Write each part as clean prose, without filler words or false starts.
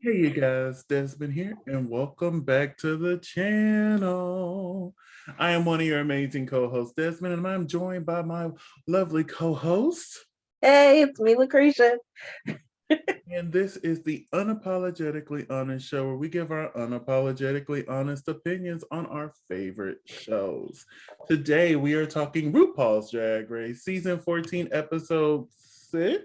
Hey you guys, Desmond here, and welcome back to the channel. I am one of your amazing co-hosts, Desmond, and I'm joined by my lovely co-host. Hey, it's me, LaCresha. And this is the Unapologetically Honest Show, where we give our unapologetically honest opinions on our favorite shows. Today we are talking RuPaul's Drag Race, season 14, episode 6.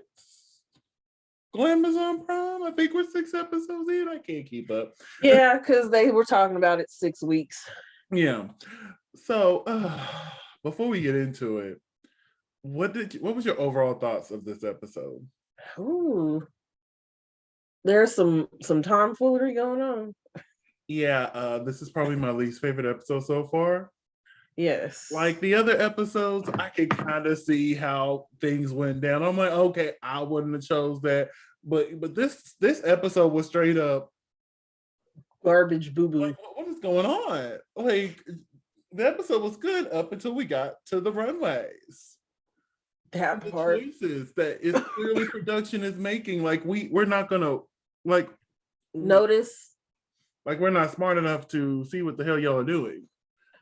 Glamazon Prime. I think we're 6 episodes in. I can't keep up. Yeah, because they were talking about it 6 weeks. Yeah. So before we get into it, what was your overall thoughts of this episode? Ooh, there's some tomfoolery going on. Yeah, this is probably my least favorite episode so far. Yes. Like the other episodes, I could kind of see how things went down. I'm like, okay, I wouldn't have chose that, but this episode was straight up Garbage boo boo. like, what is going on? Like the episode was good up until we got to the runways. That The part. choices that is clearly production is making. Like we're not gonna like Notice. like we're not smart enough to see what the hell y'all are doing.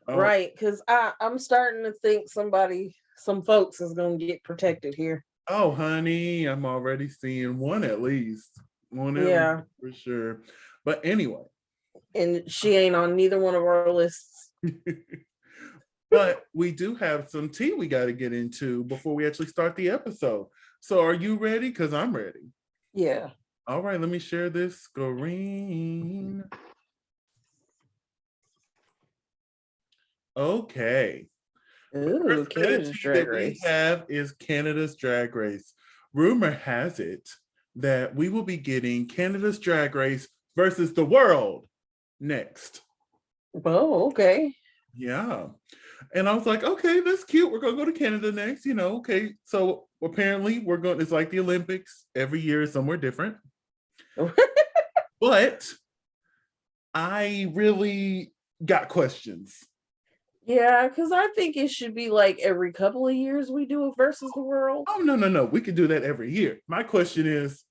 Right, because I'm starting to think some folks is gonna get protected here. Oh honey, I'm already seeing one at least. One at Yeah. least for sure. But anyway. And she ain't on neither one of our lists. But we do have some tea we got to get into before we actually start the episode. So are you ready? Because I'm ready. Yeah. All right, let me share this screen. Okay. Ooh, Canada's Drag Race. We have is Canada's Drag Race. Rumor has it that we will be getting Canada's Drag Race versus the world next. Oh, okay. Yeah. And I was like, okay, that's cute. We're going to go to Canada next, okay. So apparently it's like the Olympics. Every year is somewhere different. But I really got questions. Yeah, because I think it should be like every couple of years we do it versus the world. Oh, no. We could do that every year. My question is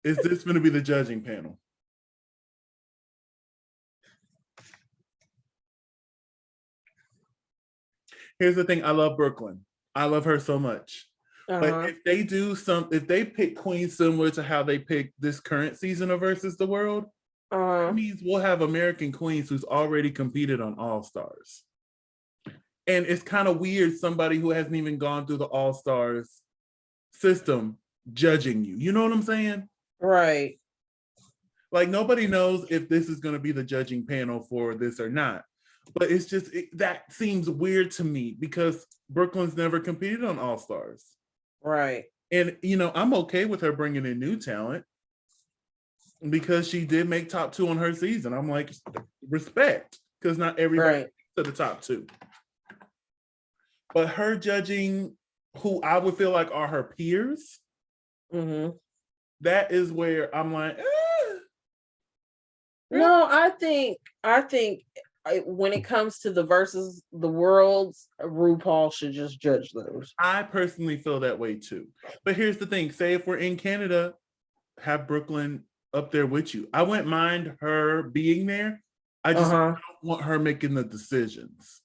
this going to be the judging panel? Here's the thing. I love Brooklyn. I love her so much. But if they pick queens similar to how they picked this current season of Versus the World, that means we'll have American queens who's already competed on All Stars. And it's kind of weird somebody who hasn't even gone through the All Stars system judging you. You know what I'm saying? Right. Like nobody knows if this is going to be the judging panel for this or not. But it's just that seems weird to me because Brooklyn's never competed on All Stars. Right. And I'm okay with her bringing in new talent because she did make top 2 on her season. I'm like, respect, because not everybody to the top 2. But her judging who I would feel like are her peers, that is where I'm like, No, I think when it comes to the versus the worlds, RuPaul should just judge those. I personally feel that way too. But here's the thing: say if we're in Canada, have Brooklyn up there with you. I wouldn't mind her being there. I just don't want her making the decisions.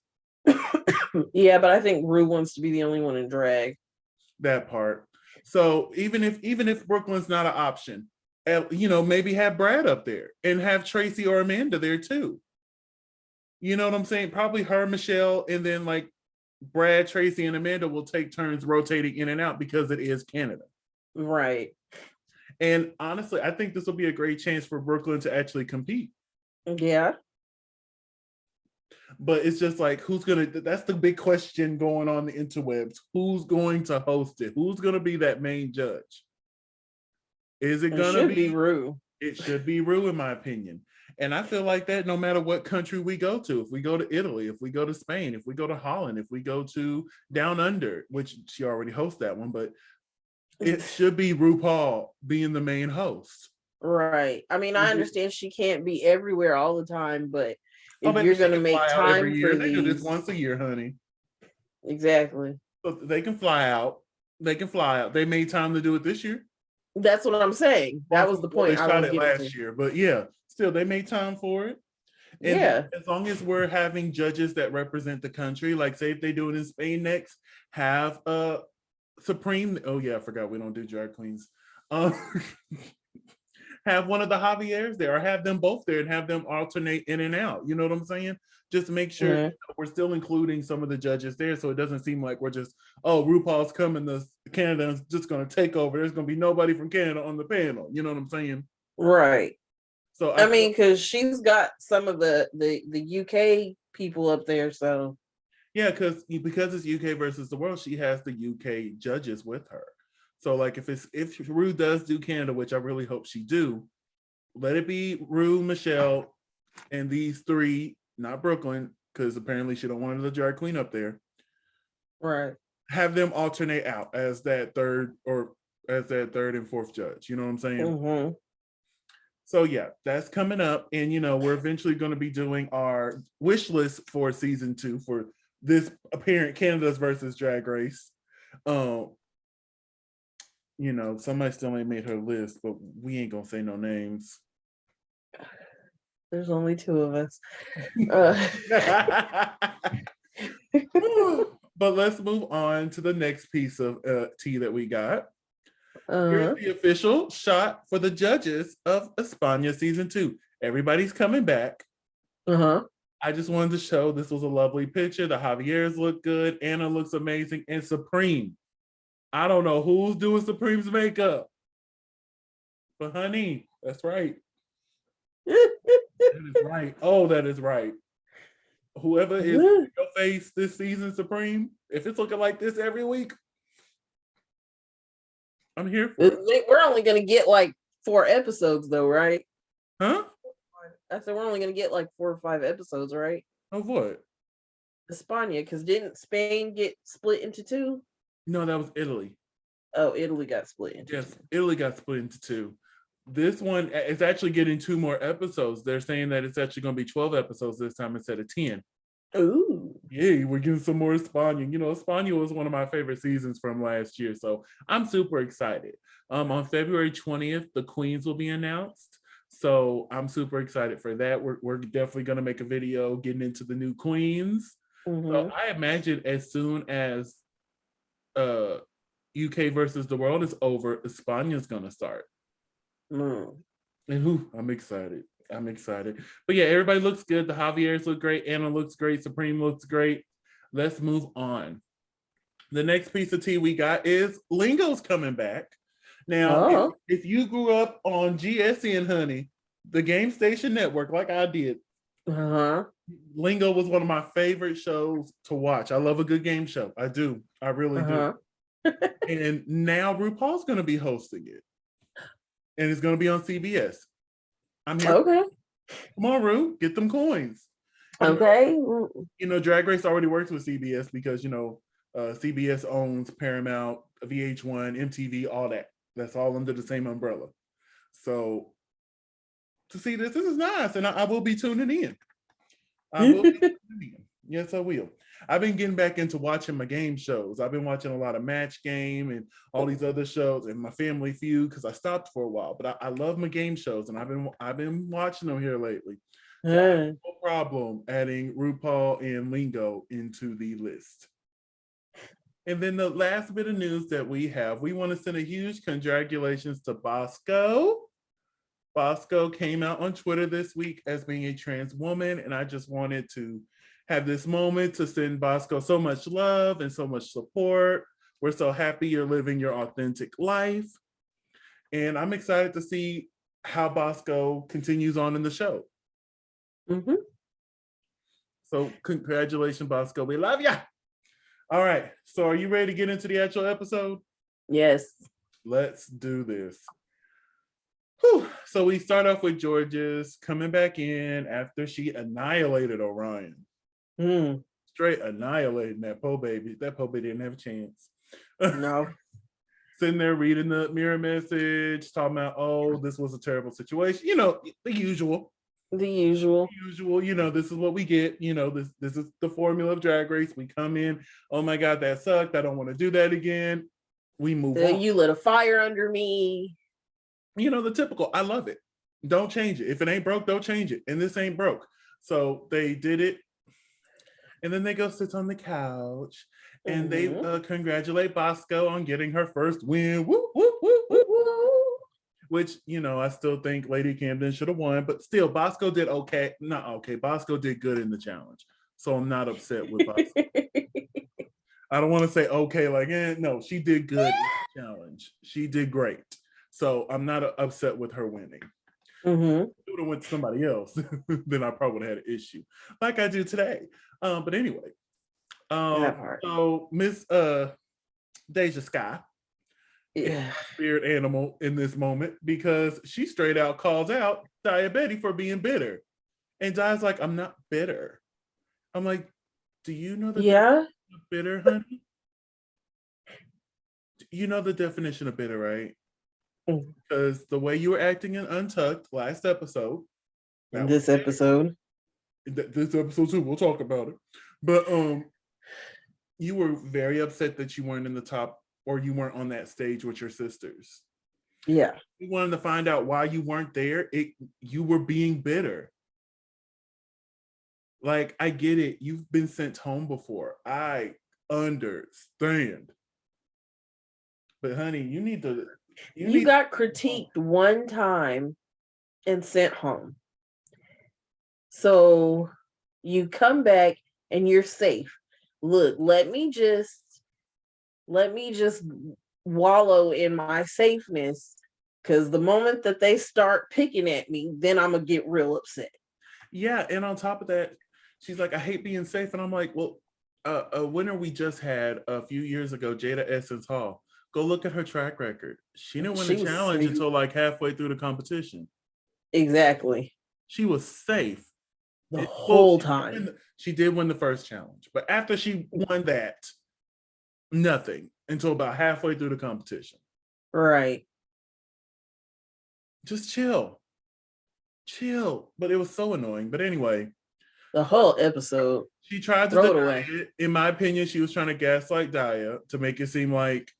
Yeah, but I think Ru wants to be the only one in drag. That part. So even if Brooklyn's not an option, maybe have Brad up there and have Tracy or Amanda there too. You know what I'm saying? Probably her, Michelle, and then like Brad, Tracy, and Amanda will take turns rotating in and out because it is Canada. Right. And honestly, I think this will be a great chance for Brooklyn to actually compete. Yeah. But it's just like, that's the big question going on the interwebs. Who's going to host it? Who's going to be that main judge? Is it going to be Ru? It should be Ru, in my opinion. And I feel like that no matter what country we go to, if we go to Italy, if we go to Spain, if we go to Holland, if we go to Down Under, which she already hosts that one, but it should be RuPaul being the main host. Right. I mean, I understand she can't be everywhere all the time, but if you're going to make time for these, they do this once a year, honey. Exactly. So they can fly out. They made time to do it this year. That's what I'm saying. That was the point. They shot it last year, but yeah, still they made time for it. And as long as we're having judges that represent the country, like say if they do it in Spain next, have a Supreme. Oh yeah, I forgot we don't do drag queens. Have one of the Javiers there, or have them both there and have them alternate in and out. You know what I'm saying? Just make sure we're still including some of the judges there, so it doesn't seem like we're just, oh, RuPaul's coming to Canada and just going to take over. There's going to be nobody from Canada on the panel. You know what I'm saying? Right. So I mean, because she's got some of the UK people up there, so yeah, because it's UK versus the world, she has the UK judges with her. So like if Ru does do Canada, which I really hope she do, let it be Ru, Michelle, and these three, not Brooklyn, because apparently she don't want another drag queen up there. Right. Have them alternate out as that third and fourth judge. You know what I'm saying? Mm-hmm. So yeah, that's coming up, and we're eventually going to be doing our wish list for season 2 for this apparent Canada's versus Drag Race. Somebody still ain't made her list, but we ain't gonna say no names. There's only 2 of us. But let's move on to the next piece of tea that we got. Here's the official shot for the judges of España season 2. Everybody's coming back. I just wanted to show this was a lovely picture. The Javiers look good. Anna looks amazing. And Supreme. I don't know who's doing Supreme's makeup. But honey, that's right. That is right. Oh, that is right. Whoever is in your face this season, Supreme, if it's looking like this every week, I'm here for it. We're only going to get like 4 episodes though, right? Huh? I said we're only going to get like 4 or 5 episodes, right? Of what? España, because didn't Spain get split into 2? No, that was Italy. Oh, Italy got split into 2. Italy got split into 2. This one is actually getting 2 more episodes. They're saying that it's actually going to be 12 episodes this time instead of 10. Ooh. Yeah, we're getting some more España. España was one of my favorite seasons from last year, so I'm super excited. On February 20th, the Queens will be announced, so I'm super excited for that. We're definitely going to make a video getting into the new Queens. So I imagine as soon as UK versus the world is over, España is going to start. And I'm excited. But yeah, everybody looks good. The Javiers look great. Anna looks great. Supreme looks great. Let's move on. The next piece of tea we got is Lingo's coming back. Now, if you grew up on GSN, honey, the Game Station Network, like I did, Lingo was one of my favorite shows to watch. I love a good game show. I do. I really do. And now RuPaul's going to be hosting it. And it's going to be on CBS. I'm here. Okay. Come on, Ru, get them coins. Okay. Drag Race already works with CBS because, CBS owns Paramount, VH1, MTV, all that. That's all under the same umbrella. So to see this is nice. And I will be tuning in. Yes, I will. I've been getting back into watching my game shows. I've been watching a lot of Match Game and all these other shows and my Family Feud because I stopped for a while. But I love my game shows and I've been watching them here lately. So I have no problem adding RuPaul and Lingo into the list. And then the last bit of news that we want to send a huge congratulations to Bosco. Bosco came out on Twitter this week as being a trans woman, and I just wanted to have this moment to send Bosco so much love and so much support. We're so happy you're living your authentic life. And I'm excited to see how Bosco continues on in the show. So congratulations, Bosco. We love ya. All right. So are you ready to get into the actual episode? Yes. Let's do this. Whew. So we start off with Georges coming back in after she annihilated Orion. Straight annihilating that po baby. That po baby didn't have a chance. No. Sitting there reading the mirror message, talking about, oh, this was a terrible situation. The usual. The usual. This is what we get. This is the formula of Drag Race. We come in, oh my God, that sucked. I don't want to do that again. We move on. You lit a fire under me. the typical, I love it. Don't change it. If it ain't broke, don't change it. And this ain't broke. So they did it. And then they go sit on the couch and they congratulate Bosco on getting her first win. Woo, woo, woo, woo, woo. Which, I still think Lady Camden should have won, but still, Bosco did okay. Not okay. Bosco did good in the challenge. So I'm not upset with Bosco. I don't want to say okay, like, no, she did good in the challenge. She did great. So I'm not upset with her winning. If it would have went to somebody else, then I probably would have had an issue, like I do today. But anyway, so Miss Deja Sky is my spirit animal in this moment because she straight out calls out Diabetes for being bitter. And Di's like, I'm not bitter. I'm like, do you know the definition of bitter, honey? You know the definition of bitter, right? Because the way you were acting in Untucked last episode. This episode too, we'll talk about it. But you were very upset that you weren't in the top, or you weren't on that stage with your sisters. Yeah. We wanted to find out why you weren't there. You were being bitter. Like, I get it. You've been sent home before. I understand. But honey, you need to... You got critiqued one time and sent home. So you come back and you're safe. Look, let me just wallow in my safeness, because the moment that they start picking at me, then I'm gonna get real upset. Yeah, and on top of that, she's like, I hate being safe. And I'm like, well, a winner we just had a few years ago, Jada Essence Hall. Go look at her track record. She didn't win the challenge until like halfway through the competition. Exactly. She was safe the whole time. She did win the first challenge, but after she won that, nothing until about halfway through the competition. Right. Just chill. But it was so annoying. But anyway, the whole episode, she tried to deny it. In my opinion, she was trying to gaslight Daya to make it seem like,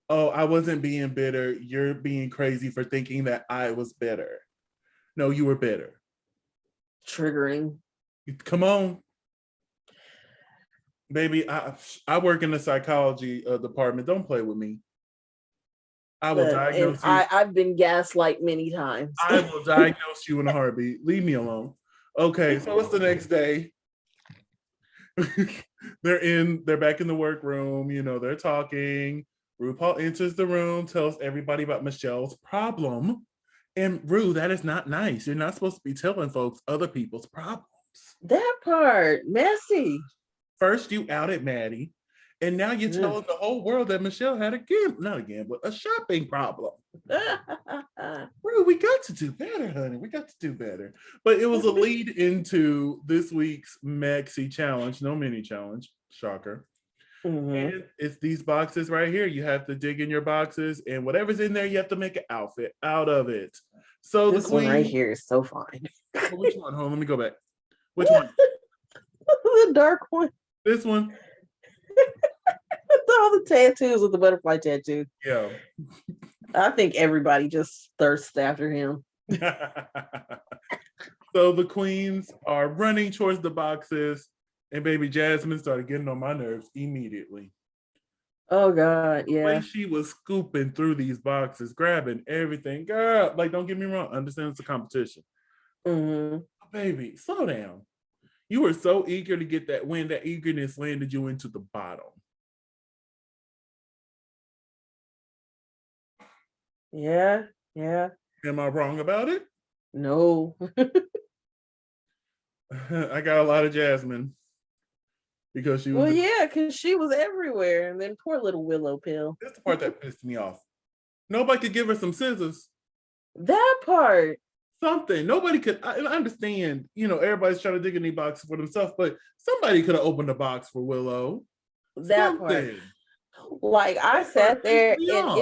oh, I wasn't being bitter. You're being crazy for thinking that I was bitter. No, you were bitter. Triggering. Come on. Baby, I work in the psychology department. Don't play with me. I will diagnose you. I've been gaslight many times. I will diagnose you in a heartbeat. Leave me alone. Okay, so it's the next day. They're back in the workroom. They're talking. RuPaul enters the room, tells everybody about Michel's problem. And Ru, that is not nice. You're not supposed to be telling folks other people's problems. That part, messy. First, you outed Maddie, and now you're telling the whole world that Michel had a shopping problem. Ru, we got to do better, honey. We got to do better. But it was a lead into this week's maxi challenge, no mini challenge, shocker. And it's these boxes right here. You have to dig in your boxes, and whatever's in there, you have to make an outfit out of it. So this one right here is so fine. Which one? Hold on, let me go back. Which one? The dark one. This one. All the tattoos with the butterfly tattoo. Yeah. I think everybody just thirsts after him. So the queens are running towards the boxes. And baby Jasmine started getting on my nerves immediately. Oh God, yeah. The way she was scooping through these boxes, grabbing everything. Girl, like, don't get me wrong, understand it's a competition. Baby, slow down. You were so eager to get that win. That eagerness landed you into the bottom. Yeah. Am I wrong about it? No. I got a lot of Jasmine. Because she was because she was everywhere. And then poor little Willow Peel. That's the part that pissed me off. Nobody could give her some scissors. That part. Something. Nobody could. I understand, everybody's trying to dig in these boxes for themselves, but somebody could have opened a box for Willow. That part. Like, I sat there and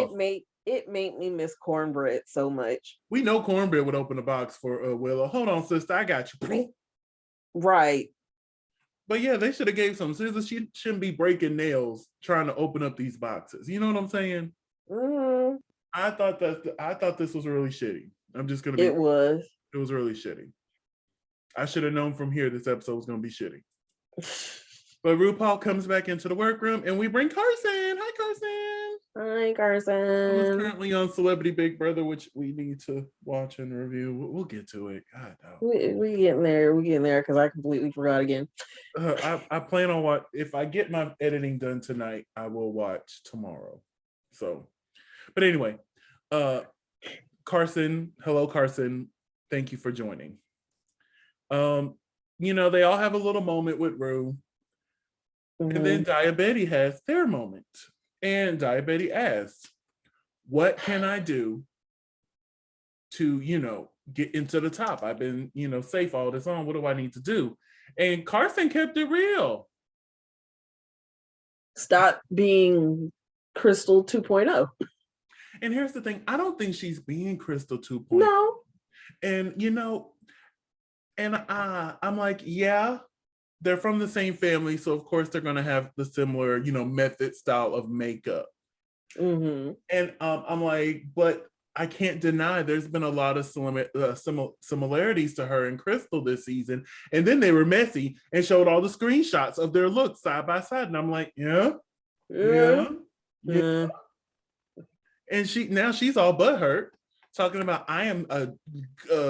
it made me miss cornbread so much. We know cornbread would open a box for Willow. Hold on, sister, I got you. Right. But yeah, they should have gave some scissors. She shouldn't be breaking nails trying to open up these boxes. You know what I'm saying? I thought this was really shitty. I'm just gonna be. It was. It was really shitty. I should have known from here this episode was gonna be shitty. But RuPaul comes back into the workroom and we bring Carson. Hi, Carson. Hi, Carson. Who's currently on Celebrity Big Brother, which we need to watch and review. We'll get to it. God, no. We getting there. We getting there because I completely forgot again. I plan on what if I get my editing done tonight, I will watch tomorrow. So, but anyway, Carson, hello, Carson. Thank you for joining. They all have a little moment with Ru. Mm-hmm. And then Diabetes has their moment. And Diabetes asks, what can I do to, get into the top? I've been, safe all this on. What do I need to do? And Carson kept it real. Stop being Crystal 2.0. And here's the thing. I don't think she's being Crystal 2.0. No. And, I'm like, yeah, they're from the same family. So, of course, they're going to have the similar, method style of makeup. Mm-hmm. And I'm like, but I can't deny there's been a lot of similarities to her and Crystal this season. And then they were messy and showed all the screenshots of their looks side by side. And I'm like, yeah. And she's all butthurt, talking about I am a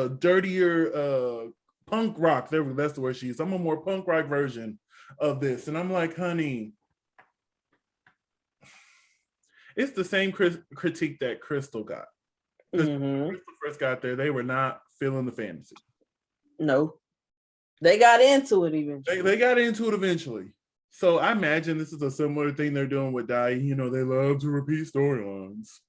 dirtier punk rock. That's the word she is. I'm a more punk rock version of this. And I'm like, honey, it's the same critique that Crystal got. Because when Crystal first got there, they were not feeling the fantasy. No. They got into it eventually. They got into it eventually. So I imagine this is a similar thing they're doing with Dai. They love to repeat storylines.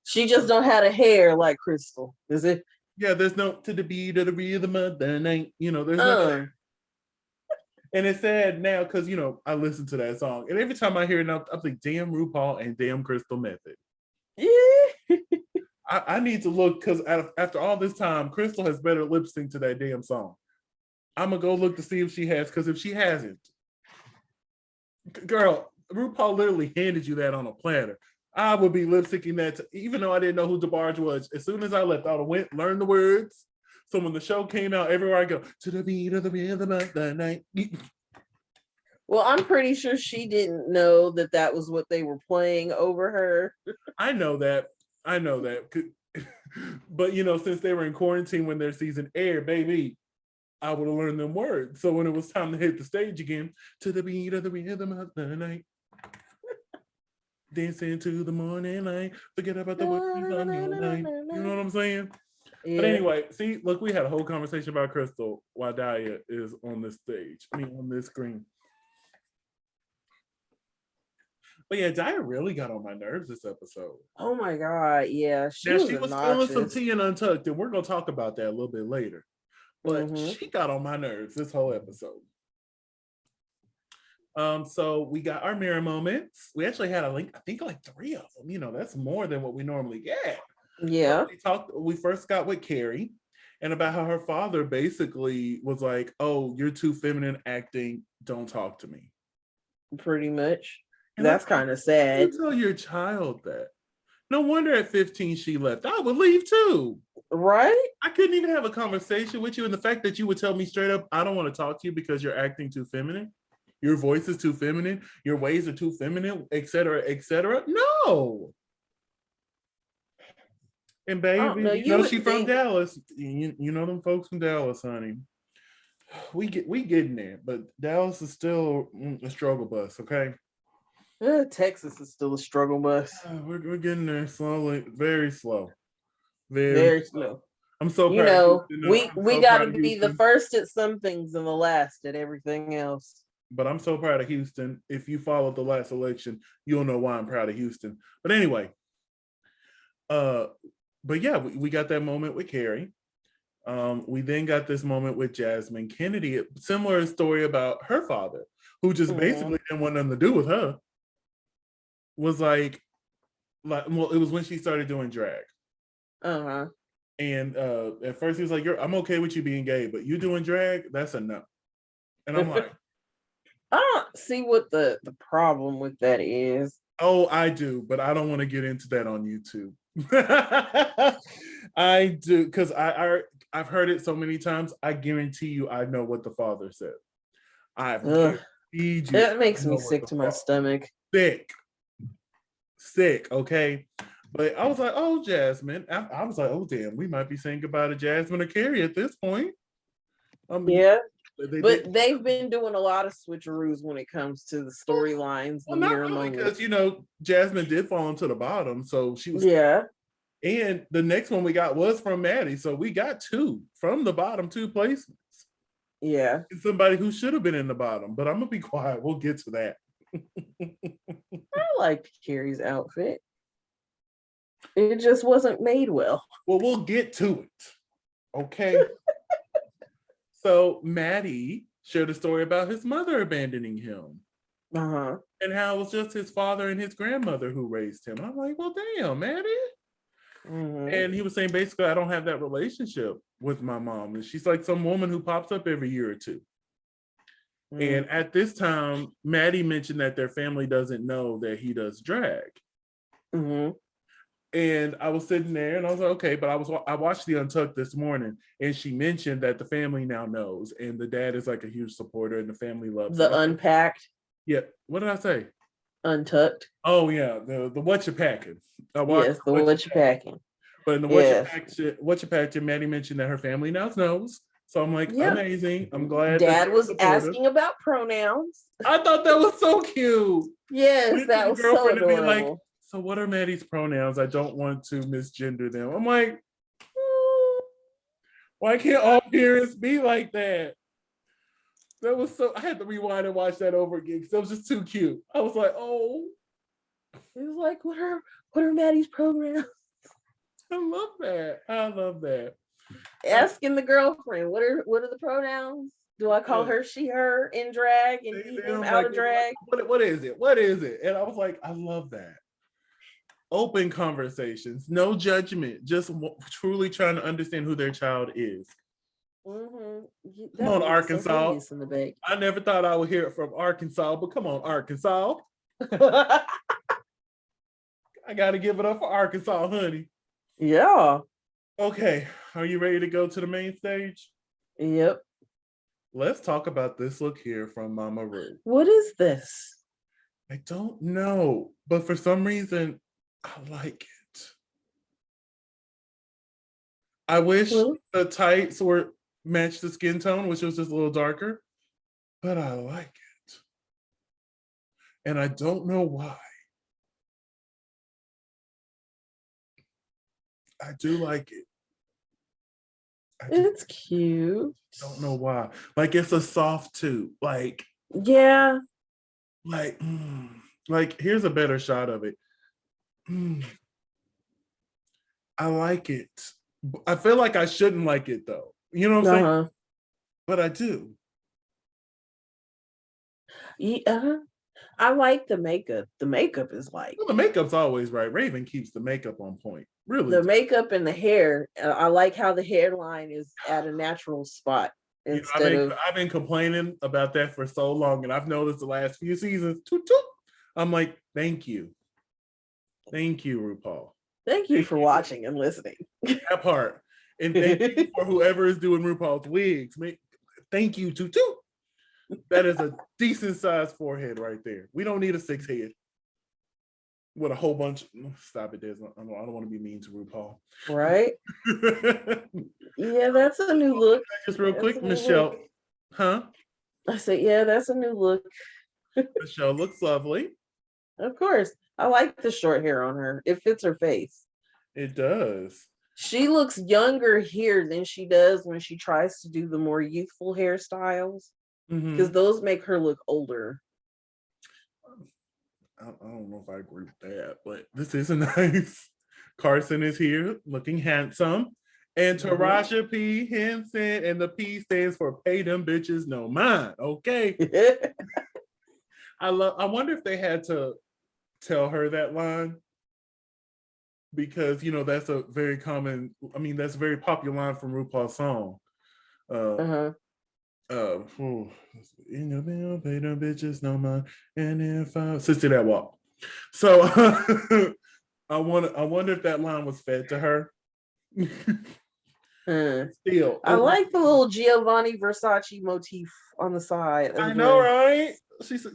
She just don't have a hair like Crystal. Is it? Yeah, there's no to the beat of the rhythm of the night. There's no. And it's sad now because I listen to that song, and every time I hear it, I'm like, damn RuPaul and damn Crystal Method. Yeah. I need to look because after all this time, Crystal has better lip sync to that damn song. I'm gonna go look to see if she has, because if she hasn't, girl, RuPaul literally handed you that on a platter. I would be lip syncing that, even though I didn't know who DeBarge was. As soon as I left, I went learn the words. So when the show came out, everywhere I go, to the beat of the rhythm of the night. Well, I'm pretty sure she didn't know that was what they were playing over her. I know that. But since they were in quarantine when their season aired, baby, I would have learned them words. So when it was time to hit the stage again, to the beat of the rhythm of the night. Dancing to the morning light, forget about the worries on your life. You know what I'm saying? Yeah. But anyway, see, look, we had a whole conversation about Crystal while Daya is on this stage. On this screen. But yeah, Daya really got on my nerves this episode. Oh my God, yeah. She was spilling some tea and Untucked, and we're going to talk about that a little bit later. But she got on my nerves this whole episode. So we got our mirror moments. We actually had I think like 3 of them. That's more than what we normally get. Yeah. We first got with Carrie and about how her father basically was like, oh, you're too feminine acting. Don't talk to me. Pretty much. And that's kind of sad. You tell your child that. No wonder at 15 she left. I would leave too. Right? I couldn't even have a conversation with you. And the fact that you would tell me straight up, I don't want to talk to you because you're acting too feminine. Your voice is too feminine. Your ways are too feminine, etc., etc. No. And baby, she from Dallas. You know them folks from Dallas, honey. We getting there, but Dallas is still a struggle bus, okay? Texas is still a struggle bus. We're getting there slowly, very slow. Very slow. I'm so proud. We got to be the first at some things and the last at everything else. But I'm so proud of Houston. If you followed the last election, you'll know why I'm proud of Houston. But anyway, but yeah, we got that moment with Carrie. We then got this moment with Jasmine Kennedy. Similar story about her father, who just basically didn't want nothing to do with her. Was like, well, it was when she started doing drag. And at first he was like, I'm okay with you being gay, but you doing drag, that's a no. And I'm like, I don't see what the problem with that is. Oh, I do, but I don't want to get into that on YouTube. I do because I've heard it so many times. I guarantee you, I know what the father said. I Ugh, guaranteed you, that I makes me know what sick the to my father stomach. sick. Okay, but I was like, oh, Jasmine. I was like, oh, damn, we might be saying goodbye to Jasmine or Carrie at this point. Yeah, They but they've been doing a lot of switcheroos when it comes to the storylines, the well, not mirror really, moments. because Jasmine did fall into the bottom, so she was. Yeah, And the next one we got was from Maddie, so we got two from the bottom two placements. yeah. And somebody who should have been in the bottom, but I'm gonna be quiet. We'll get to that. I liked Carrie's outfit. It just wasn't made well. Well, we'll get to it. Okay. So Maddie shared a story about his mother abandoning him. Uh-huh. And how it was just his father and his grandmother who raised him. I'm like, well, damn, Maddie. Mm-hmm. And he was saying basically, I don't have that relationship with my mom. And she's like some woman who pops up every year or two. And at this time, Maddie mentioned that their family doesn't know that he does drag. Mm-hmm. And I was sitting there and I was like, okay, but I watched the Untucked this morning and she mentioned that the family now knows and the dad is like a huge supporter and the family loves The him. Unpacked. Yeah. What did I say? Untucked. Oh yeah, the what you packing. Yes, the what you packing. But in the what you packing, Maddie mentioned that her family now knows. So I'm like, yep. Amazing. I'm glad Dad was asking about pronouns. I thought that was so cute. Yes, that was so adorable. Be like, so what are Maddie's pronouns? I don't want to misgender them. I'm like, why can't all parents be like that? That was so. I had to rewind and watch that over again because that was just too cute. I was like, oh. It was like, what are Maddie's pronouns? I love that. Asking the girlfriend, what are the pronouns? Do I call her she, her in drag and he, him out of drag? What is it? What is it? And I was like, I love that. Open conversations, no judgment, just truly trying to understand who their child is. Mm-hmm. Come on, Arkansas. I never thought I would hear it from Arkansas, but come on, Arkansas. I got to give it up for Arkansas, honey. Yeah. Okay, are you ready to go to the main stage? Yep. Let's talk about this look here from Mama Ru. What is this? I don't know, but for some reason, I like it. I wish the tights were matched the skin tone, which was just a little darker, but I like it. And I don't know why. I do like it. It's cute. Don't know why. Like it's a soft tube. Like yeah. Like here's a better shot of it. I like it. I feel like I shouldn't like it though. You know what I'm saying? But I do. Yeah. I like the makeup. The makeup is like the makeup's always right. Raven keeps the makeup on point. Really. The makeup and the hair. I like how the hairline is at a natural spot. I've been complaining about that for so long, and I've noticed the last few seasons. Toot, toot, I'm like, thank you, RuPaul. Thank you for watching and listening. That part, and thank you for whoever is doing RuPaul's wigs. Thank you, toot toot. That is a decent sized forehead right there. We don't need a 6 head with a whole bunch. Stop it, Des. I don't want to be mean to RuPaul. Right? Yeah, that's a new look. Just real quick, Michelle. Huh? I said, yeah, that's a new look. Michelle looks lovely. Of course. I like the short hair on her. It fits her face. It does. She looks younger here than she does when she tries to do the more youthful hairstyles. Because those make her look older. I don't know if I agree with that, but this is nice. Carson is here looking handsome. And Taraja P. Henson, and the P stands for pay them bitches no mind. Okay. I wonder if they had to tell her that line. Because that's a very common, that's a very popular line from RuPaul's song. In the middle, pay them bitches no mind. And if I Sister That Walk. So I wonder if that line was fed to her. Still, I like the little Giovanni Versace motif on the side. I know, right? You see that?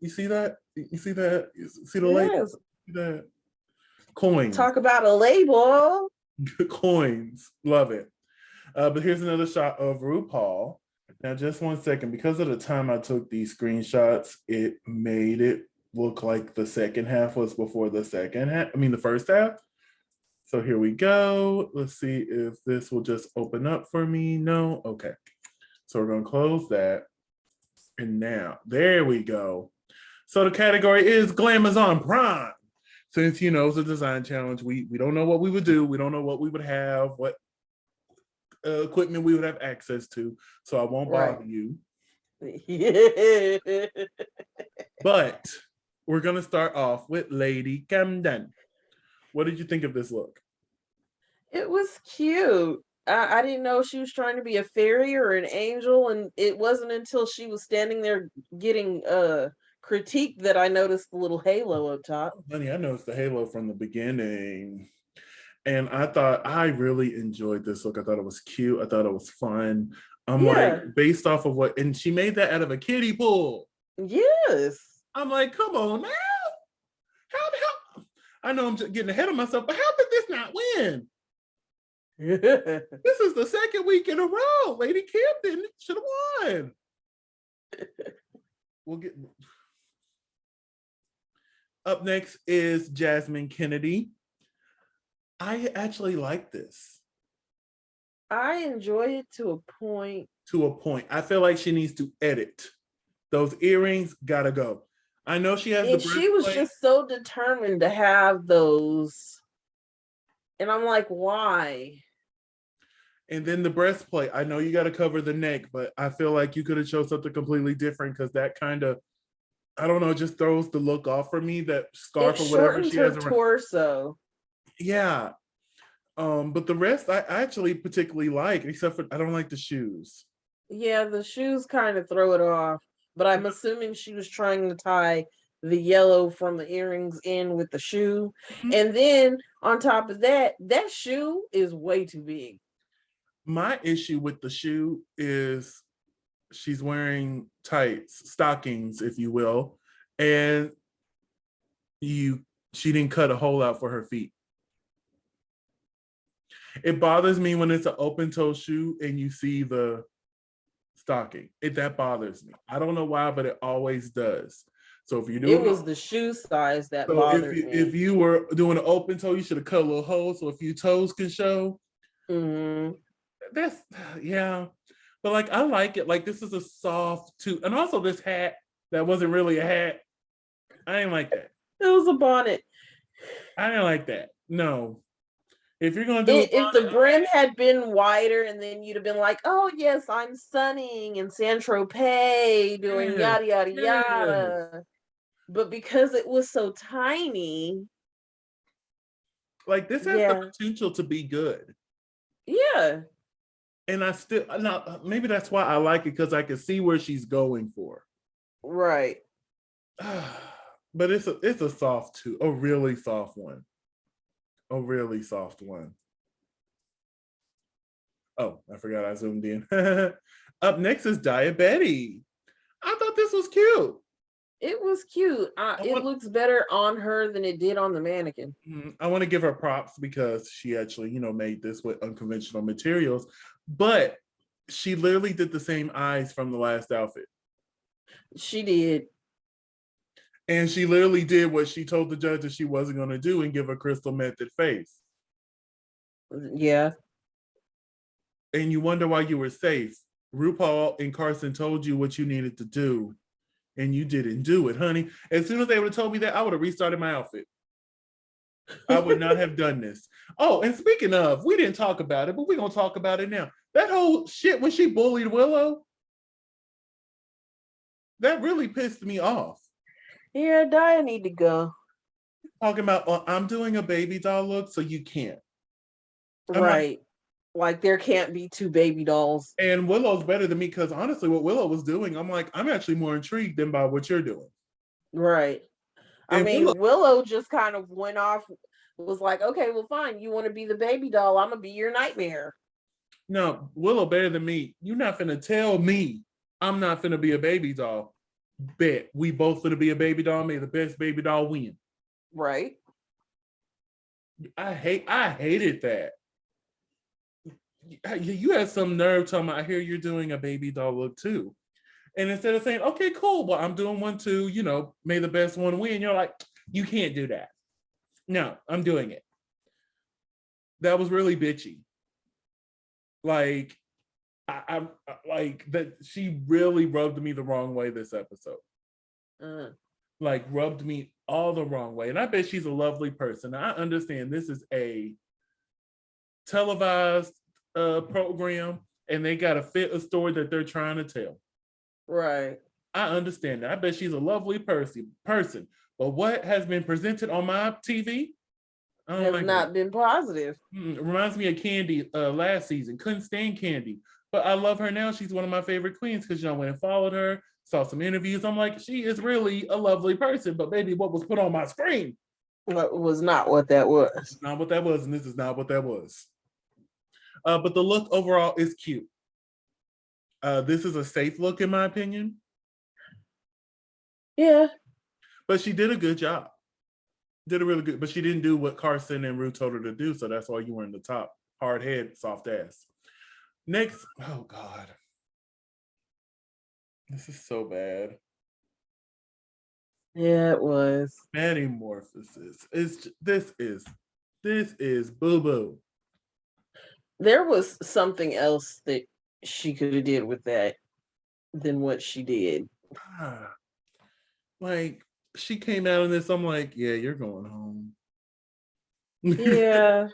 You see that? You see the label? See that? Coins. Talk about a label. Coins. Love it. But here's another shot of RuPaul. Now, just 1 second. Because of the time I took these screenshots, it made it look like the second half was before the second half. I mean, the first half. So here we go. Let's see if this will just open up for me. No? Okay. So we're going to close that. And now, there we go. So the category is Glamazon Prime. Since, it's a design challenge, we don't know what we would do. We don't know what we would have, what equipment we would have access to. So I won't bother you. But we're going to start off with Lady Camden. What did you think of this look? It was cute. I didn't know she was trying to be a fairy or an angel, and it wasn't until she was standing there getting critique that I noticed the little halo up top. Honey, I noticed the halo from the beginning. And I really enjoyed this look. I thought it was cute. I thought it was fun. I'm like, based off of what, and she made that out of a kiddie pool. Yes. I'm like, come on now. How I know I'm just getting ahead of myself, but how did this not win? This is the second week in a row. Lady Camden should have won. We'll get up next is Jasmine Kennedy. I actually like this. I enjoy it to a point. To a point. I feel like she needs to edit. Those earrings gotta go. I know she has. And she was just so determined to have those. And I'm like, why? And then the breastplate. I know you got to cover the neck, but I feel like you could have chosen something completely different because that kind of, I don't know, just throws the look off for me. That scarf or whatever she has around. Torso. Yeah. But the rest I actually particularly like, except for I don't like the shoes. Yeah, the shoes kind of throw it off. But I'm assuming she was trying to tie the yellow from the earrings in with the shoe. Mm-hmm. And then on top of that, that shoe is way too big. My issue with the shoe is she's wearing tights, stockings, if you will, and she didn't cut a hole out for her feet. It bothers me when it's an open toe shoe and you see the stocking. That bothers me. I don't know why, but it always does. So if you do, it was the shoe size that bothered me. If you were doing an open toe, you should have cut a little hole so a few toes can show. Mm-hmm. That's but like I like it. Like this is a soft too, and also this hat that wasn't really a hat. I didn't like that. It was a bonnet. I didn't like that. No. If you're gonna do if the brim had been wider, and then you'd have been like, "Oh yes, I'm sunning in San Tropez doing yada yada yada," but because it was so tiny, like this has the potential to be good. Yeah. And maybe that's why I like it because I can see where she's going for. Right. But it's a soft too, a really soft one. A really soft one. Oh, I forgot I zoomed in. Up next is Diabetes. I thought this was cute. It was cute. It looks better on her than it did on the mannequin. I want to give her props because she actually, made this with unconventional materials. But she literally did the same eyes from the last outfit. She did. And she literally did what she told the judge that she wasn't going to do and give a crystal method face. Yeah. And you wonder why you were safe. RuPaul and Carson told you what you needed to do. And you didn't do it, honey. As soon as they would have told me that, I would have restarted my outfit. I would not have done this. Oh, and speaking of, we didn't talk about it, but we're going to talk about it now. That whole shit when she bullied Willow, that really pissed me off. Yeah, Dia need to go. Talking about, I'm doing a baby doll look, so you can't. Right. Like there can't be two baby dolls. And Willow's better than me because honestly, what Willow was doing, I'm like, I'm actually more intrigued than by what you're doing. Right. I mean, Willow just kind of went off, was like, okay, well, fine. You want to be the baby doll? I'm gonna be your nightmare. No, Willow better than me. You're not finna tell me I'm not finna be a baby doll. Bet we both finna be a baby doll. May the best baby doll win. Right. I hated that. You had some nerve telling me, I hear you're doing a baby doll look too. And instead of saying, okay, cool, well, I'm doing one too, may the best one win. You're like, you can't do that. No, I'm doing it. That was really bitchy. Like, I like that she really rubbed me the wrong way this episode. Like, rubbed me all the wrong way. And I bet she's a lovely person. I understand this is a televised program and they got to fit a story that they're trying to tell. Right. I understand that. I bet she's a lovely person. But what has been presented on my TV has not been positive. It reminds me of Candy last season. Couldn't stand Candy. But I love her now. She's one of my favorite queens because I went and followed her, saw some interviews. I'm like, she is really a lovely person. But baby, what was put on my screen was not what that was. It's not what that was, and this is not what that was. But the look overall is cute. This is a safe look, in my opinion. Yeah. But she did a good job. Did a really good, but she didn't do what Carson and Rue told her to do, so that's why you were in the top. Hard head, soft ass. Next, oh God. This is so bad. Yeah, it was. Metamorphosis. This is boo-boo. There was something else that she could have did with that than what she did. Like, she came out in this, I'm like, yeah, you're going home. Yeah.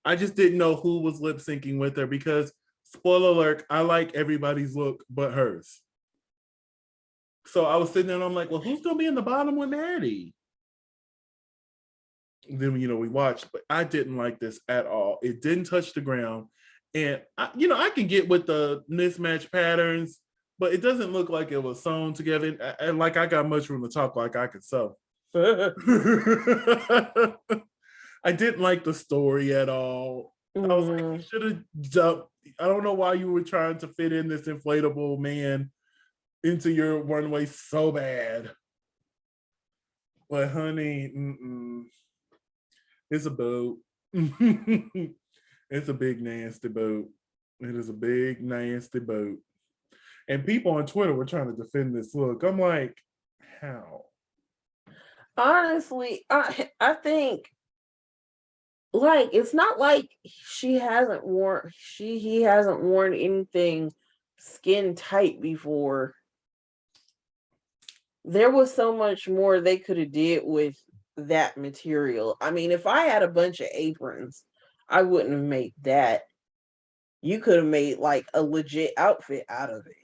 I just didn't know who was lip syncing with her because, spoiler alert, I like everybody's look but hers. So I was sitting there and I'm like, well, who's going to be in the bottom with Maddie? Then, we watched, but I didn't like this at all. It didn't touch the ground. And, I can get with the mismatch patterns, but it doesn't look like it was sewn together. And like I got much room to talk like I could sew. I didn't like the story at all. I was like, you should have jumped. I don't know why you were trying to fit in this inflatable man into your runway so bad. But honey, it's a boot. It's a big nasty boot. It is a big nasty boot. And people on Twitter were trying to defend this look. I'm like, how? Honestly, I think, like, it's not like he hasn't worn anything skin tight before. There was so much more they could have did with that material. I mean, if I had a bunch of aprons, I wouldn't have made that. You could have made like a legit outfit out of it.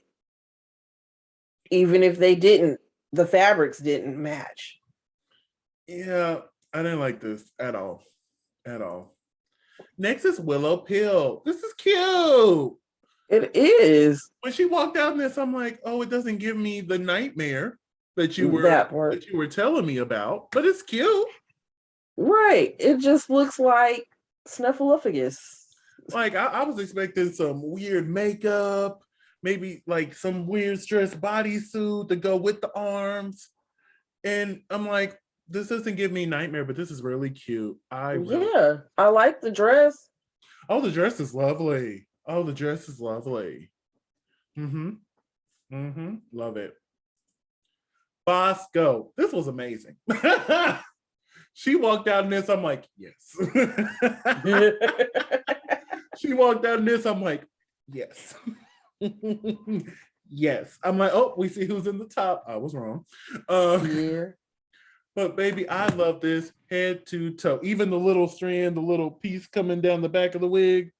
Even if the fabrics didn't match. Yeah, I didn't like this at all. At all. Next is Willow Peel. This is cute. It is. When she walked out in this, I'm like, oh, it doesn't give me the nightmare that you were telling me about, but it's cute. Right. It just looks like Snuffleupagus. Like I was expecting some weird makeup, maybe like some weird stress bodysuit to go with the arms. And I'm like, this doesn't give me nightmare, but this is really cute. I like the dress. Oh, the dress is lovely. Love it. Bosco. This was amazing. She walked out in this, I'm like, yes. She walked out in this, I'm like, yes. Yes. I'm like, oh, we see who's in the top. I was wrong. But baby, I love this head to toe. Even the little strand, the little piece coming down the back of the wig.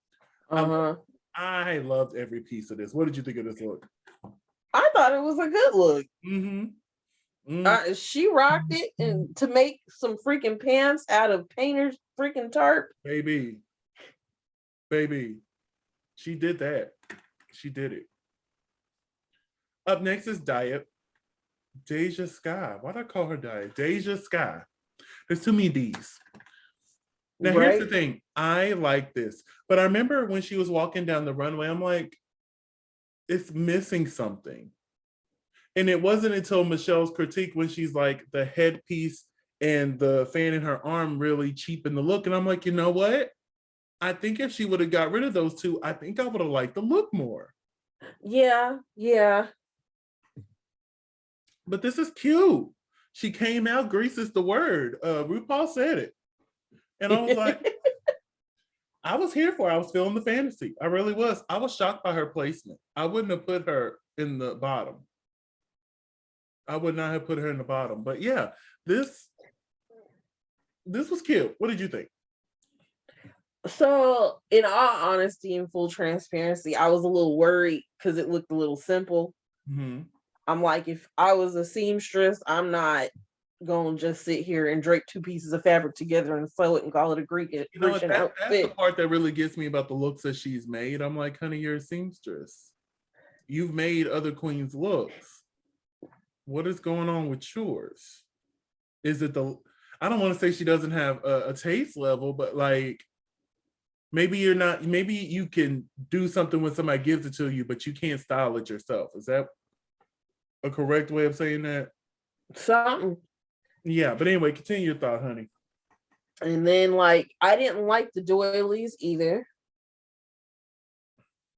I loved every piece of this. What did you think of this look? I thought it was a good look. She rocked it, and to make some freaking pants out of painter's freaking tarp. Baby, she did that. She did it. Up next is Diet. Deja Sky. Why'd I call her Deja Sky? There's too many D's. Now, here's the thing. I like this. But I remember when she was walking down the runway, I'm like, it's missing something. And it wasn't until Michel's critique when she's like, the headpiece and the fan in her arm really cheapen the look. And I'm like, you know what? I think if she would have got rid of those two, I think I would have liked the look more. Yeah. But this is cute. She came out, grease is the word. RuPaul said it. And I was like, I was here for it. I was feeling the fantasy. I really was. I was shocked by her placement. I wouldn't have put her in the bottom. I would not have put her in the bottom. But yeah, this was cute. What did you think? So, in all honesty and full transparency, I was a little worried because it looked a little simple. Mm-hmm. I'm like, if I was a seamstress, I'm not going to just sit here and drape two pieces of fabric together and sew it and call it a Grecian outfit. That's the part that really gets me about the looks that she's made. I'm like, honey, you're a seamstress. You've made other queens' looks. What is going on with yours? Is it I don't want to say she doesn't have a taste level, but like, maybe you can do something when somebody gives it to you, but you can't style it yourself. Is that a correct way of saying that? Something. Yeah, but anyway, continue your thought, honey. And then, like, I didn't like the doilies either.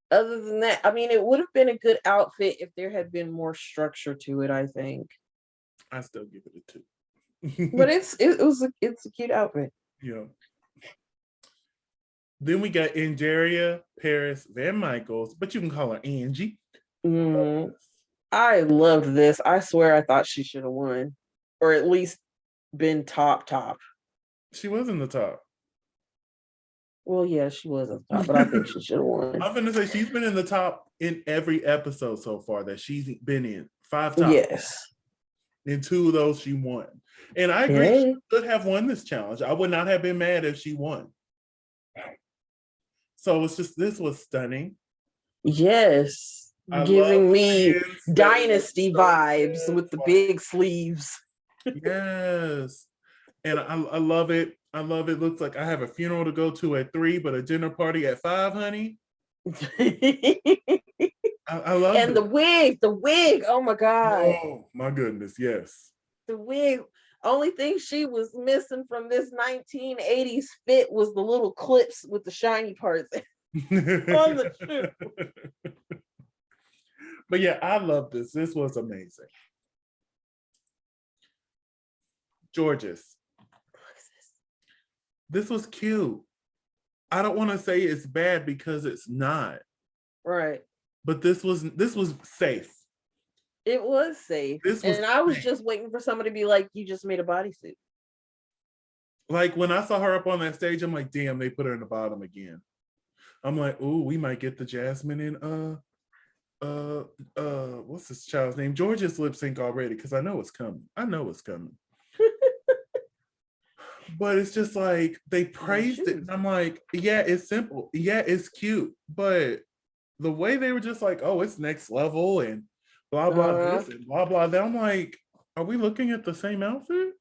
Other than that, I mean, it would have been a good outfit if there had been more structure to it, I think. I still give it a 2. But it's a cute outfit. Yeah. Then we got Angeria, Paris, Van Michels, but you can call her Angie. Mm-hmm. I loved this. I swear I thought she should have won. Or at least been top. She was in the top. Well, yeah, she was at the top, but I think she should have won. I'm gonna say she's been in the top in every episode so far that she's been in. 5 times. Yes. In 2 of those, she won. And I agree, she could have won this challenge. I would not have been mad if she won. So it's just, this was stunning. Yes. Giving me dynasty vibes with the big sleeves. Yes. And I love it. I love it. Looks like I have a funeral to go to at 3, but a dinner party at 5, honey. I love it. And the wig. Oh my God. Oh my goodness, yes. The wig. Only thing she was missing from this 1980s fit was the little clips with the shiny parts on the shoe. But yeah, I love this. This was amazing. Gorgeous. This was cute. I don't want to say it's bad because it's not. Right. But this was safe. It was safe. And I was just waiting for somebody to be like, you just made a bodysuit. Like when I saw her up on that stage, I'm like, damn, they put her in the bottom again. I'm like, ooh, we might get the Jasmine and what's this child's name? George's lip sync already, because I know it's coming. But it's just like they praised it. And I'm like, yeah, it's simple. Yeah, it's cute. But the way they were just like, oh, it's next level and blah, blah, this and blah, blah. That I'm like, are we looking at the same outfit?